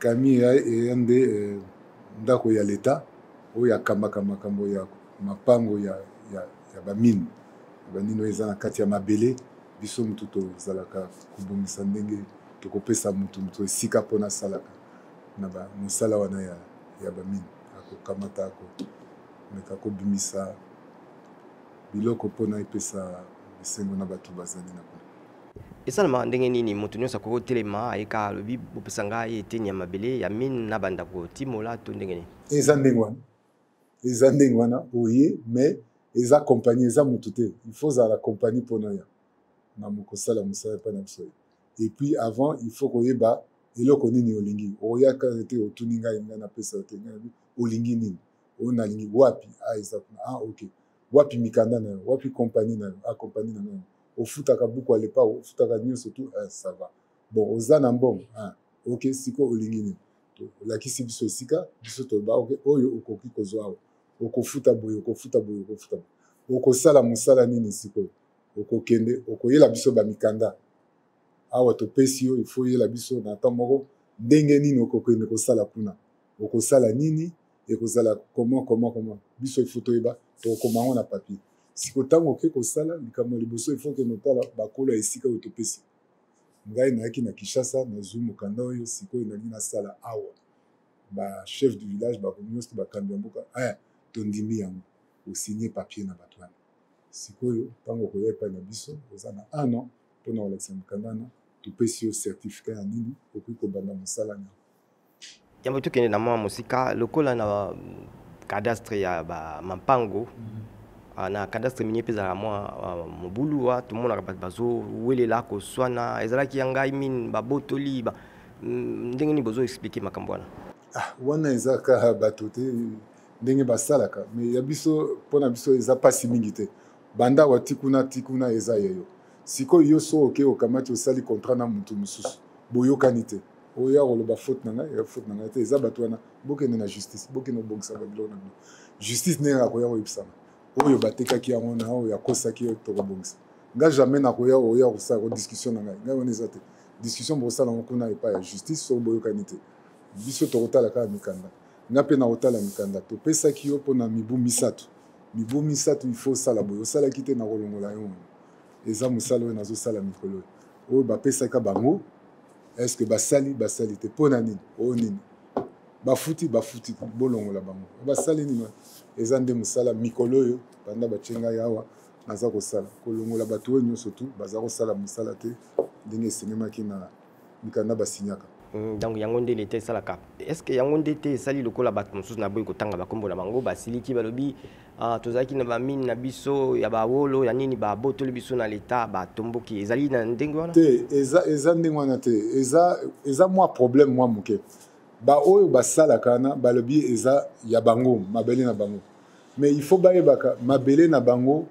Camille est un des ndako ya l'État, où il y a makambo ya mapango ya bamine. Banino eza na kati ya mabele, biso mutu tozalaka kobongisa ndenge tokopesa mutu esika mpona asalaka na mosala wana ya bamine. Akokamata meka kobimisa biloko mpona epesa bisengo na bato bazali na kuna. Esalama ndenge nini moto nyonso akoki kotelema ayeka alobi bopesa ngai eteni ya mabele ya mine na bandako timola to ndenge nini? Eza ndenge wana oye, mais eza compagnie eza mutu te. Il faut zala compagnie mpona ya na mokosala mosala epai na biso. Et puis avant il faut koyeba eloko nini olingi. Oyaka te otuni ngai napesa te ngai olingi nini? Oyo nalingi wapi? Eza ok. Wapi mikanda na yo? Wapi compagnie na yo? Compagnie na yo. Ofutaka buku alepa, ofutaka nyonso tout, ça va. Bon, oza na mbongo. Ok, siko olingi nini? Lakisi biso esika, biso toba ok, oyo okoki kozwa awa. Okofuta boye, okofuta boye, okofuta boye. Okosala mosala nini siko? Okokende, okoyela biso ba mikanda. Awa topesi yo, il faut yela biso na temps moko ndenge nini okokende kosala kuna. Okosala nini? Ekozala comment. Biso il faut toyeba, tokomango na papier. Siko tango oke kosala likambo liboso il faut que notala bakolo esika oyo topesi. Ngai nayaki na Kinshasa nazwi mokanda oyo sikoyo nalingi nasala awa. Ba chef du village bakomi bakambi ya mboka tondimi yango osigné papier na bato wana. Sikoyo tango koya epai na biso oza na 1 an mpona kolakisa mokanda wana topesi yo certificat ya nini okoki kobanda mosala yango. Yambo tokende na mwa mosika lokola na cadastre ya mampango na cadastre minier peza mwa mobulu wa tout le monde bato bazo welela koswana ezalaki ya ngai mine babotoli ndenge ni bozo expliquer makambo wana. Wana eza ka bato te ndenge basalaka mais ya biso mpona biso eza pasi mingi te. Banda wa tikuna eza yeyo. Sikoyo yo so oke okamati osali contrat na mutu mosusu boyokani te. Oya koloba faute na ngai te eza bato wana bokende na justice bokende obongisa babilo na bino. Justice ndenge akoya koyebisama oyo batekaki yango na oyo akosaki yo tokobongisa. Nga jamais nakoya oya kosala discussion na ngai wana eza te. Discussion bosala ngo kuna epai ya justice so boyokani te. Biso tokotala kaka mikanda. Nga mpe na kotala mikanda topesaki yo mpona mibu misato. Mibu misato il faut sala boyo osalaki te na kolongola yo. Eza mosala oyo nazosala mikolo oyo bapesaka bango. Est-ce que basali te mpona nini? Oyo nini? Bafuti bolongola bango. Basali nini? Eza nde mosala mikolo oyo banda bachenga yawa naza kosala. Kolongola bato oyo nyonso tu baza kosala mosala te ndenge esengemaki na mikanda basinyaka. Donc yango nde leta esalaka. Est-ce que yango nde te esali lokola bato mosusu na boyi kotanga bakombo na bango basiliki balobi tozalaki na bamine na biso ya bawolo ya nini babotoli biso na leta batomboki ezali na ndenge wana te eza ndenge wana te eza mwa problème mwa moke oyo basalaka na balobi eza ya bango mabele na bango mais il faut bayebaka mabele na bango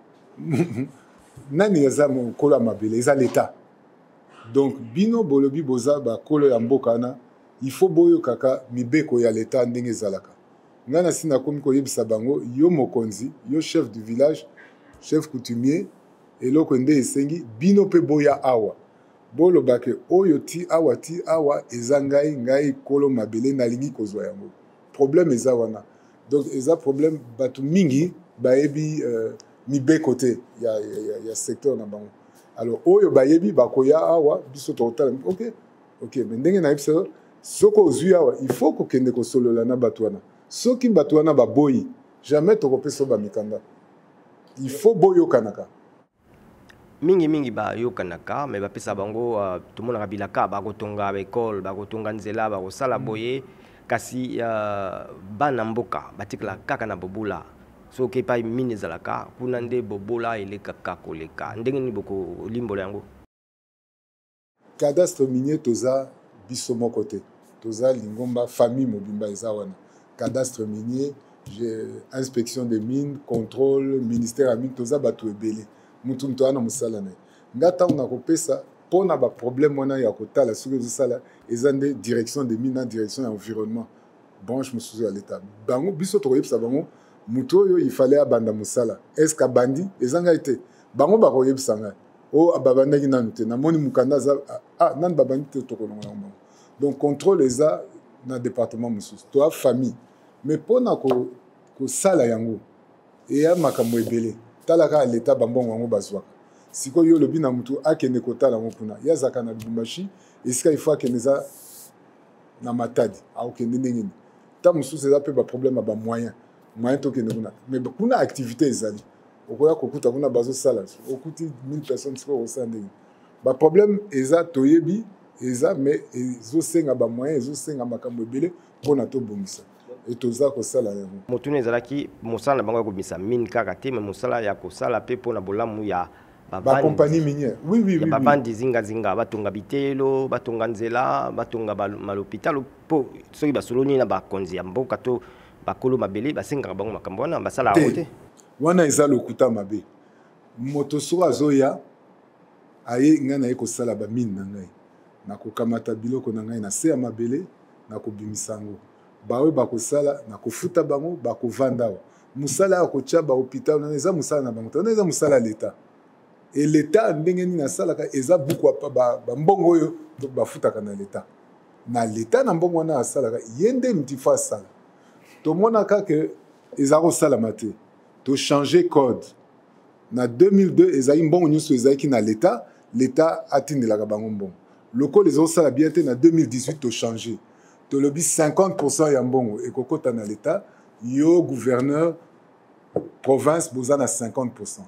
nani eza mokolo ya mabele eza leta. Donc bino bolobi boza bakolo ya mboka wana il faut boyo kaka mibeko ya leta ndenge ezalaka. Nga na sina komi koyebisa bango yo mokonzi yo chef du village chef coutumier eloko nde esengi bino pe boya awa bolobake oyo ti awa eza ngai kolo mabele nalingi kozwa yango. Problème eza wana. Donc eza problème bato mingi bayebi mibeko te ya secteur na bango. Alors oyo bayebi bakoya awa biso totala ok mais ndenge na yebisa soko ozwi awa il faut kokende kosolola na bato wana. Soki bato wana baboyi jamais tokopesa ba mikanda. Il faut boyokanaka. Mingi bayokanaka mais bapesa bango tout le monde rabilaka bakotonga école bakotonga nzela bakosala boye kasi bana mboka batikala kaka na bobula. Soki pa mine ezalaka kuna nde bobola elekaka koleka ndenge ni boko limbola yango. Cadastre minier toza biso moko te toza lingomba famille mobimba eza wana. Cadastre minier inspection des mines contrôle ministère ya mine toza bato ebele mutu ana mosala na nga ntango na kopesa mpona baproblème wana ya kotala soki ezosala eza nde direction des mines na direction ya environnement branche mosusu ya leta bango biso tokoyebisa bango mutu oyo il fallait abanda mosala est-ce que bandi eza ngai te bango bakoyebisa ngai o babandaki nanu te namoni mokanda aza nani babandi te tokolongola bango. Donc contrôle eza na département mosusu to famille mais mpona kosala yango eya makambo ebele talaka l'état bambongo yango bazwaka sikoyo yo lobi na mutu akende kotala yango kuna ye azalaka na lubumbashi esika il faut akende eza na matadi akokende ndenge nini ta mosusu eza mpe baproblème ya bamoyen tokende kuna mais kuna activité ezali okoya kokuta kuna bazosala okuti 1000 personnes sikoyo okosala ndenge baproblème eza toyebi eza mais ezosenga bamoyen ezosenga makambo ebele mpona tobongisa et toza kosala yango motuna ezalaki mosala na bango ya kobimisa mine kaka te mais mosala ya kosala mpe mpona bolamu ya bacompagnie minière oui bavandi zingazinga batonga bitelo batonga nzela batonga malhôpital mpo soki basoloni na bakonzi ya mboka to bakolo mabele basengaka bango makambo wana basala yango te wana eza lokuta mabe moto soko azoya aye ngai naye kosala bamine na ngai nakokamata biloko na ngai na se ya mabele nakobimisa yango baoyo bakosala nakofuta bango bakovanda awa mosala ya kotya bahôpital wana eza mosala na bango te wana eza mosala ya leta e leta ndenge nini asalaka eza buku bambongo oyo bafutaka na leta na mbongo wana asalaka ye nde miti fo asala tomonaka ke eza kosalama te tochange code na 2002 ezali mbongo nyonso ezalaki na leta atindelaka bango mbongo lokola ezosala bien te na 2018 tochange tolobi 50% ya mbongo ekokota na leta yo gouverneur province boza na 50%.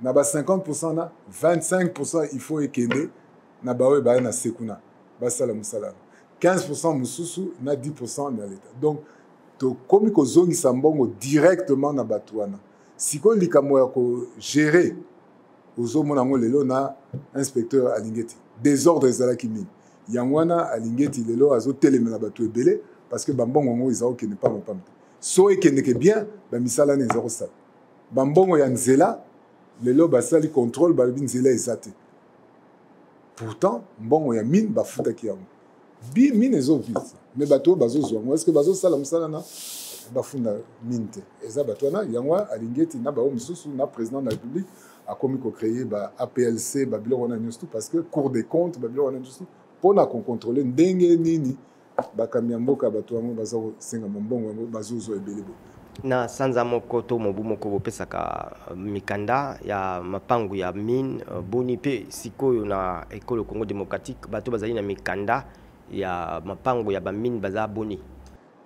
Na ba 50% na 25% il faut ekende na baoyo baya na sekuna basala musala 15% mususu na 10% na leta donc tokomi kozongisa mbongo directement na bato wana sikoyo likambo ya kogere ozomona yango lelo na inspecteur alingeti désordre ezalaki nini yango wana alingeti lelo azotelemela bato ebele parce que bambongo yango eza okende pamapama te so ekendeke bien bamisala wana eza kosala bambongo ya nzela lelo basali contrôle balobi nzela eza te pourtant mbongo ya mine bafutaki yango mine ezovisa mais bato oyo bazozwa yango estce bazosala mosala na bafunda mine te eza bato wana yango alingeti na bao mosusu na président de la république akomi kocréer APLC babiloko wana nyonso parce que cour des comptes babiloko wana nyonso mpona kocontrôle ndenge nini bakambi ya mboka bato yango baza kosenga mbongo yango bazozwa ebele bo na sanza moko to mobu moko bopesaka mikanda ya mapangu ya mine boni mpe sikoyo na ekolo Congo démocratique bato bazali na mikanda ya mapangu ya bamine baza boni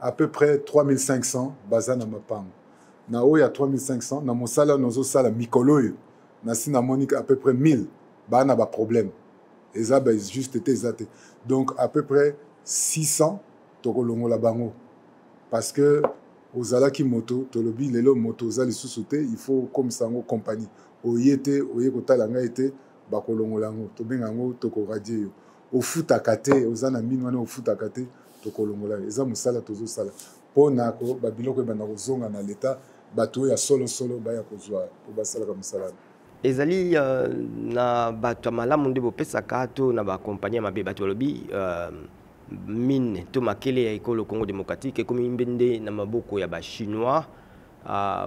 à peu près 3500 baza na mapangu na oyo ya 3500 na mosala nozosala mikolo oyo nasi namoni à peu près 1000 baa na baproblème eza juste te eza te donc à peu près 600 tokolongola bango parce que ozalaki moto tolobi lelo moto oza lisusu te il faut komisa yango compagnie oye te oye kotala ngai te bakolongola yango tobenga yango tokoradie yo ofutaka te oza na mine wana ofutaka te tokolongola yo eza mosala tozosala mpona babiloko ebanda kozonga na leta bato oyo ya solosolo baya kozwa po basalaka mosala ezali na bato ya malamu nde bopesaka to na bakompagnie ya mabe bato balobi mine to makele ya ekolo Congo démocratique ekomi mbende na maboko ya bachinois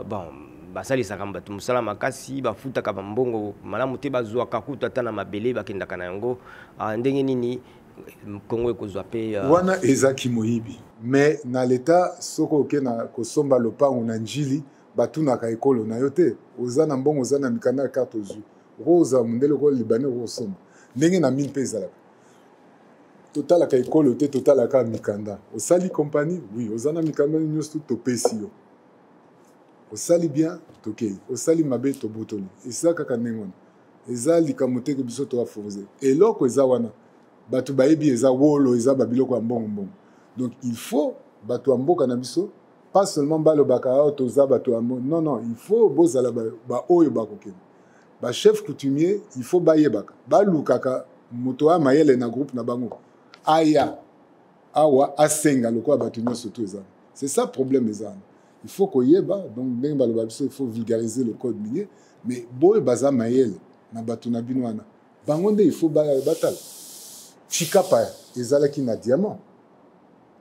bon basalisaka bato mosala makasi bafutaka bambongo malamu te bazwaka kutu ata na mabele bakendaka na yango ndenge nini Congo ekozwa mpe wana ezaki moyibi mais na leta soko okena kosomba lopango na njili batunaka ekolo na yo te oza na mbongo oza na mikanda ya carte ozwi okoza mondele okoyo libane okosomba ndenge na mine mpe ezalaka totalaka ekolo te totalaka mikanda osali compagnie oui oza na mikanda nyonso topesi yo osali bien tokei osali mabe tobotoli eza kaka ndenge wana eza likambo te ke biso toaforoze eloko eza wana bato bayebi eza wolo eza babiloko ya mbongo donc il faut bato ya mboka na biso pas seulement balobaka oyo toza bato ya non non il faut bozala baoyo bakokende bachef coutumier il faut bayebaka balukaka moto ya mayele na groupe na bango aya awa asenga lokola bato nyonso to eza c'est ça problème eza il faut koyeba donc ndenge baloba biso il faut vulgariser le code minier mais boyo baza mayele na bato na bino wana bango nde il faut batala chikapa ezalaki na diamant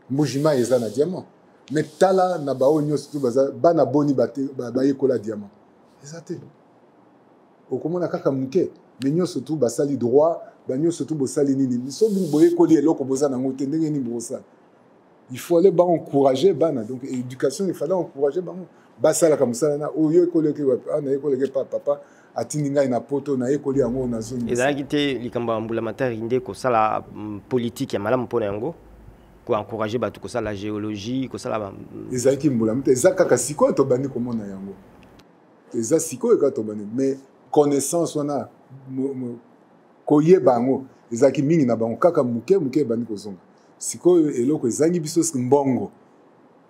mujima eza na diamant mais tala na bao nyonso to baza bana boni bayekola diamant eza te okomona kaka muke mais nyonso to basali droit banyo surtout bosali nini so boyekoli eloko boza nango te ndenge nini bosala il faut aller encourager bana. Donc éducation, il fallait encourager bana. Basala comme ça na oyo ekoleki wapi ana ekoleki papa atindinga ina poto na ekoli yango na zone. Ezalaki te likambo ya mbulamatari nde kosala politique ya malamu mpona yango ko encourager bato kosala géologie kosala ezalaki mbulamatari eza kaka sikoyo tobandi komona yango eza sikoyo kaka tobandi mais connaissance wana koyeba yango ezalaki mingi na bango kaka muke ebandi kozonga sikoyo eloko ezangi biso mbongo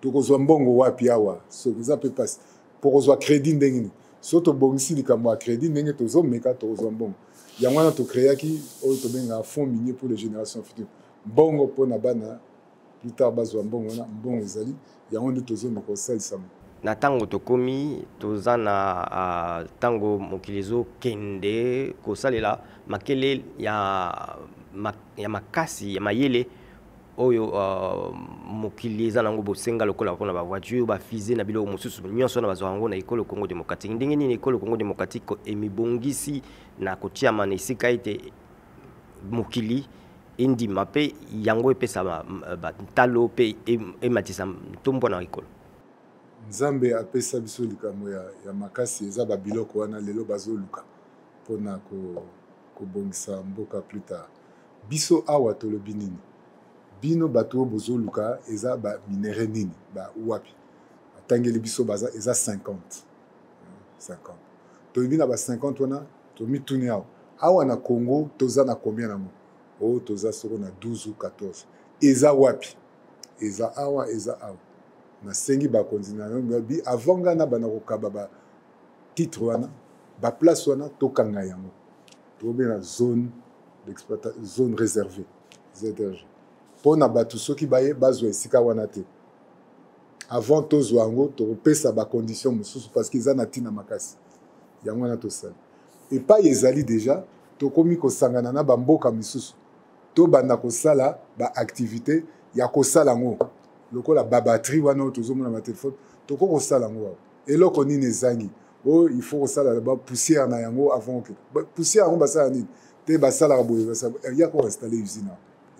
tokozwa mbongo wapi awa soki eza mpe pasi mpo kozwa crédit ndenge nini so tobongisi likambo ya crédit ndenge tozomeka tokozwa mbongo yango wana tocréaki oyo tobengaka fonds minier pour les générations futures mbongo mpo na bana plus tard bazwa mbongo wana mbongo ezali yango nde tozomeka kosalisama na ntango tokomi toza na ntango mokili ezokende kosalela makele ya makasi ya mayele oyo mokili eza nango bosenga lokola mpona bavoiture bafize na biloko mosusu nyonso wana bazwa yango na ekolo Congo démocratique ndenge nini ekolo Congo démocratique emibongisi na kotiama na esika ete mokili endima mpe yango epesa batalo mpe ematisa ntombo na ekolo nzambe apesa biso likambo ya makasi eza babiloko wana lelo bazoluka mpona kobongisa mboka plus tard biso awa tolobi nini bino bato bozoluka eza ba minere nini ba wapi atangeli biso baza eza 50 toyebi na ba 50 wana tomituni awa na Congo toza na combien nango o toza soko na 12 ou 14 eza wapi eza awa nasengi bakonzi na bi avant nga na bana kokaba ba titre wana ba place wana tokanga yango tobe na zone d'exploitation zone réservée ZRG pona batu soki baye bazwa esika wana te avant tozwa yango topesa ba condition mosusu parce qu'ils en atina makasi yango wana tosala et pas ezali déjà tokomi kosangana na bamboka misusu to banda kosala ba activité ya kosala ngo lokola babatterie wana tozomona na telefone toko kosala ngo eloko nini ezangi o il faut kosala ba poussière na yango avant que poussière yango basala nini te basala boye basala ya ko installer usine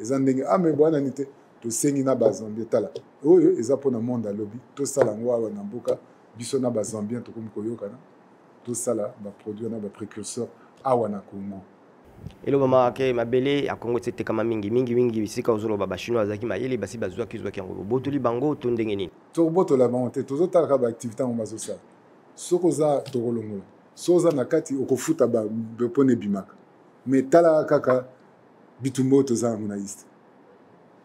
eza ndenge mais bwana nite tosengi na bazambie tala oyo eza mpona monde alobi tosala ngo awa na mboka biso na bazambien tokomi koyokana tosala baproduire na baprécurseur awa na Congo elobama ke mabele ya Congo etekama mingi bisika ozoloba bachinois azalaki mayele basi bazwaki yango botoli bango to ndenge nini tobotola bango te tozotalaka baactivité yango bazosala soki oza tokolongola so oza na kati okofuta bapone ebimaka mais tala kaka bitumba oyo toza yango na liste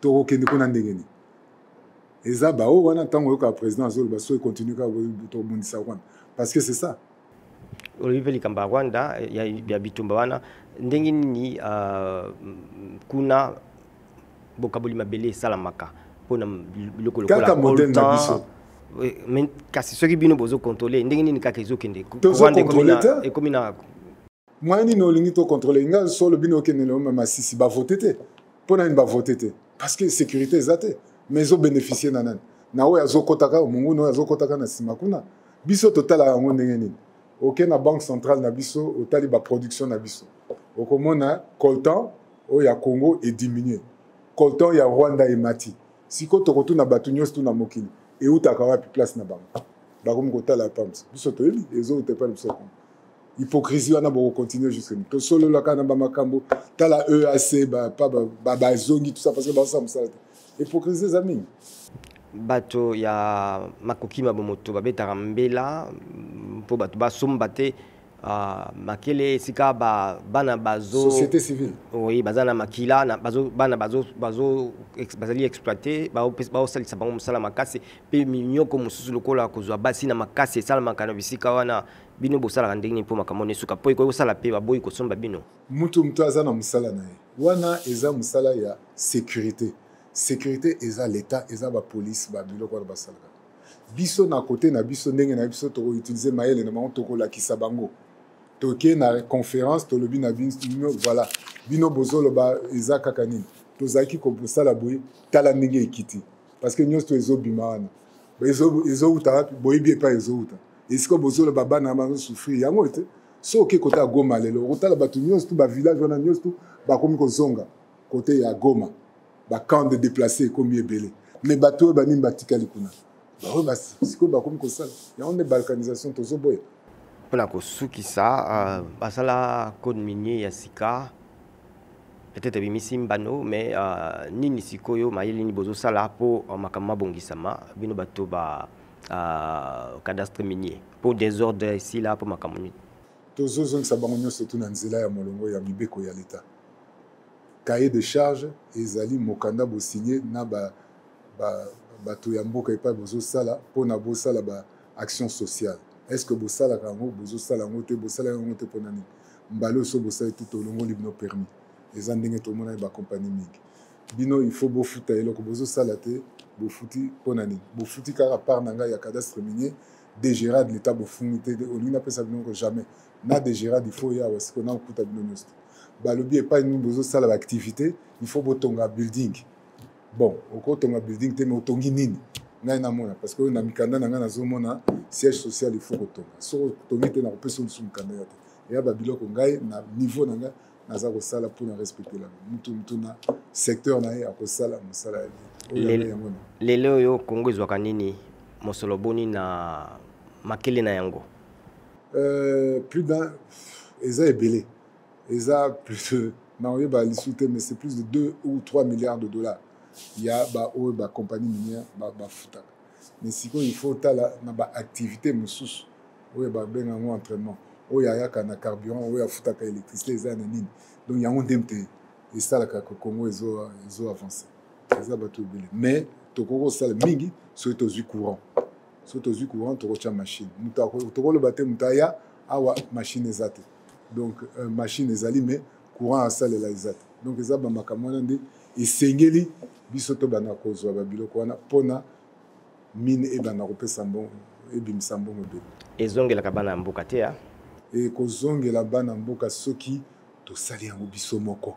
tokokende kuna ndenge nini eza bao wana ntango oyoka président azoloba so econtinue kaka tobundisa wana parce que c'est ça olive likambo ya Rwanda ya bitumba wana ndenge nini kuna bokaboli mabele esalamaka mpona biloko lokola modèle na biso kasi soki bino bozokontrole ndenge nini kaka ezokende ekomi na moyen nini olingi tokontrole nga solo bino okendele oma masisi bavote te mpona nini bavote te parce que sécurité eza te mais ezobénéficie na nani na oyo azokotaka monguna oyo azokotaka na nsima kuna biso totala yango ndenge nini oke na banque centrale na biso otali baproduction na biso okomona coltan oyo ya Congo ediminue coltan ya Rwanda emati siko tokotuna bato nyonso tuna mokili eutaka wapi place na bango bakomi kotala pams biso toyebi ezouta epai na biso Congo hypocrisie wana bokocontinue jusque ni tosololaka na bamakambo tala EAC bazongi tout ça parce que basala mosala te hypocrisie eza mingi bato ya makoki mabomoto babetaka mbela mpo bato basomba te makele esika bana société civile oui baza na makila bana bazali exploité baosalisa bango mosala makasi mpe minyoko mosusu lokola kozwa basi na makasi esalamaka na bisika wana bino bosalaka ndenge nini mpo makambo nesuka mpo ekoki kosala mpe baboyi kosomba bino mutu aza na mosala na ye wana eza mosala ya sécurité eza l'état eza bapolice babiloko wana basalaka biso na kote na biso ndenge na biso tokoutilize mayele na bango tokolakisa bango toke na conférence tolobi na bino voilà bino bozoloba eza kaka nini tozalaki kosala boye tala ndenge ekiti parce que nyonso ezobima wana ezouta wapi boyebi epa ezouta esika bozoloba bana bazosouffrir yango ete so oke kote ya Goma lelo okotala bato nyonso tu bavillage wana nyonso tu bakomi kozonga kote ya Goma camp de déplacés ekomi ebele mais bato bani batikali kuna ba siko ba comme ça il y a une balkanisation tozo boy mpona kosukisa basala code minier ya sika peut-être bimisi mbano mais nini sikoyo mayele nini bozosala mpo makambo mabongisama bino bato ba cadastre minier pour désordre ici là mpo makambo nini tozozongisa bango nyonso tu na nzela ya molongo ya mibeko ya leta cahier de charge ezali mokanda bosigné na bato ya mboka epai bozosala mpona bosala baaction sociale est-ce que bosalaka yango bozosala yango te bosala yango te mpona nini mbala oso bosala te tolongoli bino permis eza ndenge tomona bakompani mingi bino il faut bofuta eloko bozosala te bofuti mpona nini bofuti kaka part na ngai ya cadastre minier dégérade l'état bofungi te olingi napesa bino ko jamais na dégérade il faut yawa siko na okuta bino nyonso te balobi epai nini bozosala baactivité il faut botonga building bon okotonga building te me otongi nini ngai namona parce que na mikanda na ngai nazomona siège social il faut kotonga soko otongi te nakopesa mosusu mikanda ya te eya babiloko ngai na niveau na ngai naza kosala mpona respecte la mutu na secteur na ye akosala mosala yango lelo oyo kongo ezwaka nini mosolo boni na makele na yango plus d'un eza ebele eza plus de naoyeba lisu te mais c'est plus de 2 ou 3 milliards de dollars ya baoyo bacompagnie minière bafutaka mais sikoyo il faut tala na baactivité mosusu oyo babenga yango entraînement oyo ayaka na carburant oyo afutaka électricité eza na nini donc yango ndenge te esalaka kongo ezo avance eza bato ebele mais tokoki kosala mingi soki tozwi courant soki tozwi courant tokotya machine tokoloba te moto aya awa machine eza te donc machine ezali mais courant asalela eza te donc eza bamakambo wana nde esengeli biso tobanda kozwa babiloko wana mpona mine ebanda kopesa mbongo ebimisa mbongo ebele ezongelaka bana ya mboka te ya ekozongela bana mboka soki tosali yango biso moko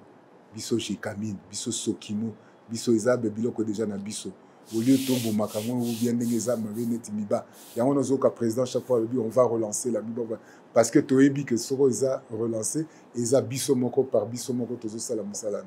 biso jekamine biso sokimo biso eza biloko deja na biso au lieu tobomaka ngo bien ndenge eza mabe neti miba yango nazoka président chaque fois alobi on va relancer la miba parce que toyebi que soko eza relancé eza biso moko par biso moko tozosala mosala